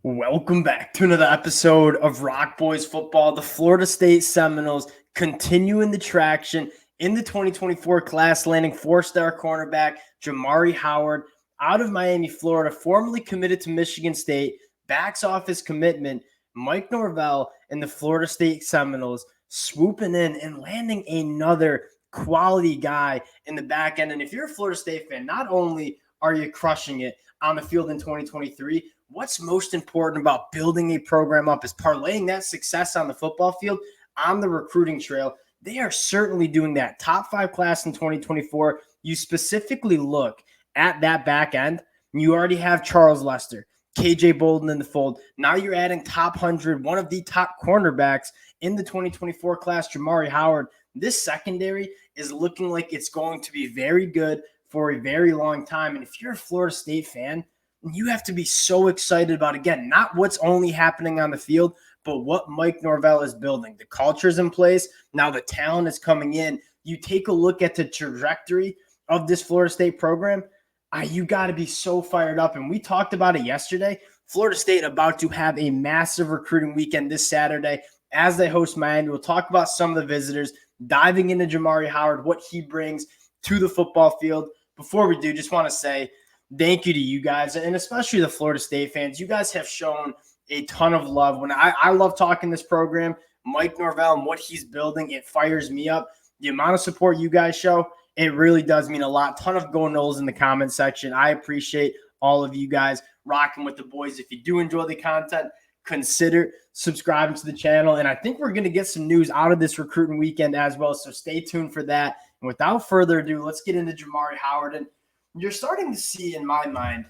Welcome back to another episode of Rock Boys Football. The Florida State Seminoles continuing the traction in the 2024 class, landing four-star cornerback Jamari Howard out of Miami, Florida, formerly committed to Michigan State, backs off his commitment. Mike Norvell and the Florida State Seminoles swooping in and landing another quality guy in the back end. And if you're a Florida State fan, not only are you crushing it on the field in 2023, what's most important about building a program up is parlaying that success on the football field on the recruiting trail. They are certainly doing that. Top 5 class in 2024. You specifically look at that back end, and you already have Charles Lester, KJ Bolden in the fold. Now you're adding top 100, one of the top cornerbacks in the 2024 class, Jamari Howard. This secondary is looking like it's going to be very good for a very long time. And if you're a Florida State fan, you have to be so excited about, again, not what's only happening on the field, but what Mike Norvell is building. The culture's in place. Now the talent is coming in. You take a look at the trajectory of this Florida State program, you got to be so fired up. And we talked about it yesterday. Florida State about to have a massive recruiting weekend this Saturday as they host Miami. We'll talk about some of the visitors, diving into Jamari Howard, what he brings to the football field. Before we do, just want to say thank you to you guys, and especially the Florida State fans. You guys have shown a ton of love. When I love talking this program, Mike Norvell and what he's building, it fires me up. The amount of support you guys show, it really does mean a lot. Ton of Go Noles in the comment section. I appreciate all of you guys rocking with the boys. If you do enjoy the content, consider subscribing to the channel. And I think we're going to get some news out of this recruiting weekend as well, so stay tuned for that. And without further ado, let's get into Jamari Howard. And you're starting to see, in my mind,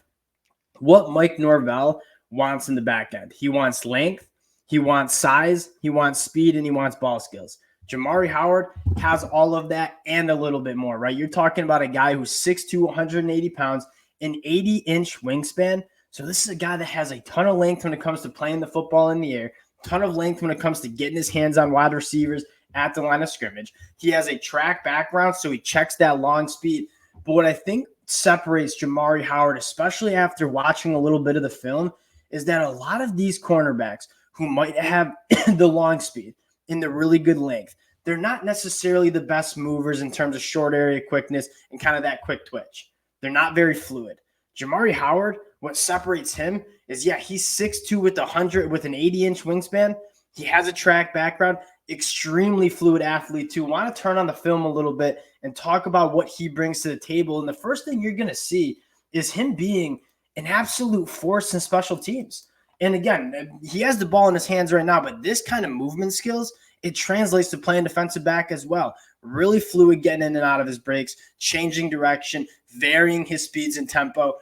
what Mike Norvell wants in the back end. He wants length, he wants size, he wants speed, and he wants ball skills. Jamari Howard has all of that and a little bit more, right? You're talking about a guy who's 6'2", 180 pounds, an 80-inch wingspan. So this is a guy that has a ton of length when it comes to playing the football in the air, ton of length when it comes to getting his hands on wide receivers at the line of scrimmage. He has a track background, so he checks that long speed. But what I think separates Jamari Howard, especially after watching a little bit of the film, is that a lot of these cornerbacks who might have the long speed and the really good length, they're not necessarily the best movers in terms of short area quickness and kind of that quick twitch. They're not very fluid. Jamari Howard, what separates him is, he's 6'2" with an 80-inch wingspan. He has a track background, extremely fluid athlete too. Want to turn on the film a little bit and talk about what he brings to the table. And the first thing you're going to see is him being an absolute force in special teams. And again, he has the ball in his hands right now, but this kind of movement skills, it translates to playing defensive back as well. Really fluid getting in and out of his breaks, changing direction, varying his speeds and tempo.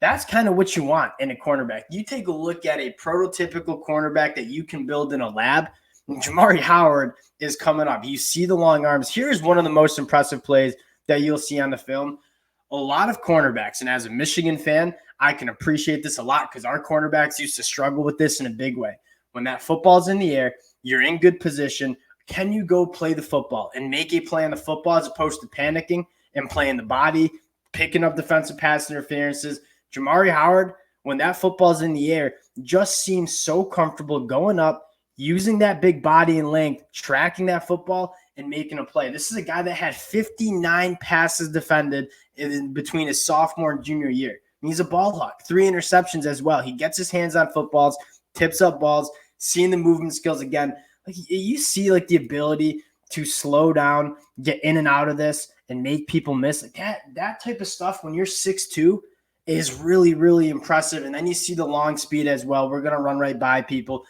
That's kind of what you want in a cornerback. You take a look at a prototypical cornerback that you can build in a lab, and Jamari Howard is coming up. You see the long arms. Here's one of the most impressive plays that you'll see on the film. A lot of cornerbacks, and as a Michigan fan, I can appreciate this a lot because our cornerbacks used to struggle with this in a big way. When that football's in the air, you're in good position. Can you go play the football and make a play on the football as opposed to panicking and playing the body, picking up defensive pass interferences? Jamari Howard, when that football's in the air, just seems so comfortable going up, using that big body and length, tracking that football, and making a play. This is a guy that had 59 passes defended in between his sophomore and junior year. And he's a ball hawk, 3 interceptions as well. He gets his hands on footballs, tips up balls, seeing the movement skills again. Like, you see like the ability to slow down, get in and out of this, and make people miss. Like that type of stuff when you're 6'2" is really, really impressive. And then you see the long speed as well. We're going to run right by people.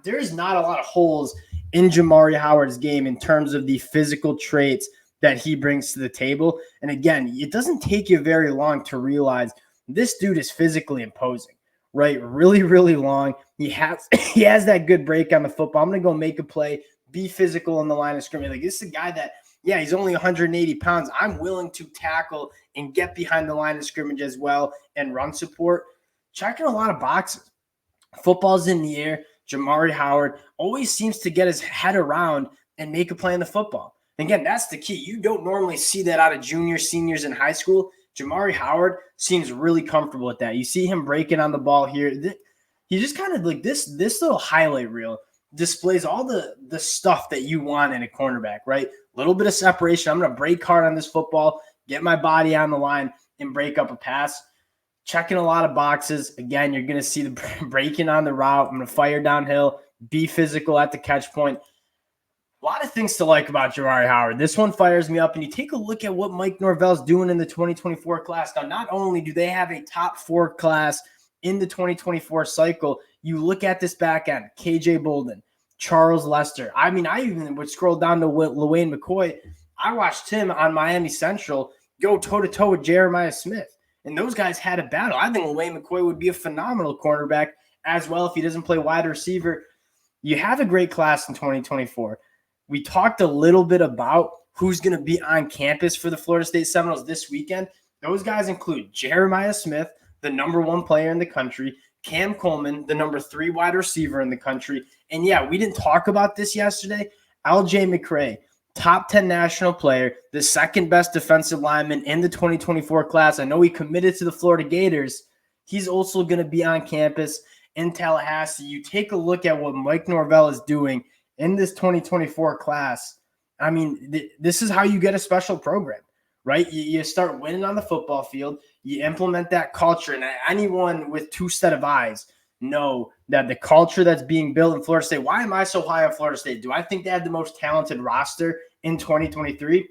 There's not a lot of holes in Jamari Howard's game in terms of the physical traits that he brings to the table. And again, it doesn't take you very long to realize this dude is physically imposing, right? Really, really long. He has that good break on the football. I'm going to go make a play, be physical in the line of scrimmage. Like, this is a guy that, he's only 180 pounds. I'm willing to tackle and get behind the line of scrimmage as well and run support. Checking a lot of boxes. Football's in the air. Jamari Howard always seems to get his head around and make a play on the football. And again, that's the key. You don't normally see that out of juniors, seniors in high school. Jamari Howard seems really comfortable with that. You see him breaking on the ball here. He just kind of like this little highlight reel displays all the stuff that you want in a cornerback, right? A little bit of separation. I'm going to break hard on this football, get my body on the line, and break up a pass. Checking a lot of boxes. Again, you're going to see the breaking on the route. I'm going to fire downhill, be physical at the catch point. A lot of things to like about Jamari Howard. This one fires me up, and you take a look at what Mike Norvell's doing in the 2024 class. Now, not only do they have a top 4 class in the 2024 cycle, you look at this back end, KJ Bolden, Charles Lester. I mean, I even would scroll down to LaWayne McCoy. I watched him on Miami Central go toe-to-toe with Jeremiah Smith, and those guys had a battle. I think LaWayne McCoy would be a phenomenal cornerback as well if he doesn't play wide receiver. You have a great class in 2024. We talked a little bit about who's going to be on campus for the Florida State Seminoles this weekend. Those guys include Jeremiah Smith, the number 1 player in the country, Cam Coleman, the number 3 wide receiver in the country. And yeah, we didn't talk about this yesterday. LJ McCray, top 10 national player, the second best defensive lineman in the 2024 class. I know he committed to the Florida Gators. He's also going to be on campus in Tallahassee. You take a look at what Mike Norvell is doing in this 2024 class. I mean, this is how you get a special program, right? You start winning on the football field. You implement that culture. And anyone with 2 set of eyes know that the culture that's being built in Florida State. Why am I so high on Florida State? Do I think they had the most talented roster in 2023?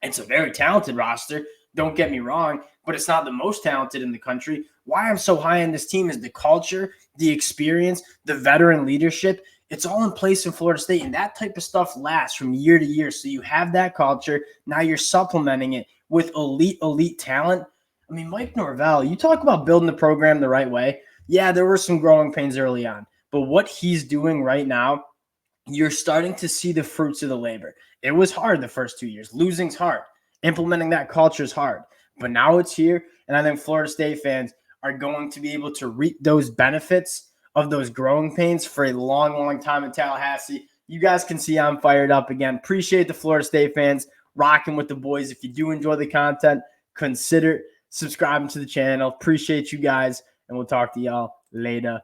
It's a very talented roster. Don't get me wrong, but it's not the most talented in the country. Why I'm so high on this team is the culture, the experience, the veteran leadership. It's all in place in Florida State, and that type of stuff lasts from year to year. So you have that culture. Now you're supplementing it with elite talent. I mean, Mike Norvell, you talk about building the program the right way. Yeah, there were some growing pains early on, but what he's doing right now, you're starting to see the fruits of the labor. It was hard the first 2 years. Losing's hard. Implementing that culture is hard, but now it's here, and I think Florida State fans are going to be able to reap those benefits of those growing pains for a long time in Tallahassee. You guys can see I'm fired up again. Appreciate the Florida State fans rocking with the boys. If you do enjoy the content, consider subscribing to the channel. Appreciate you guys, and we'll talk to y'all later.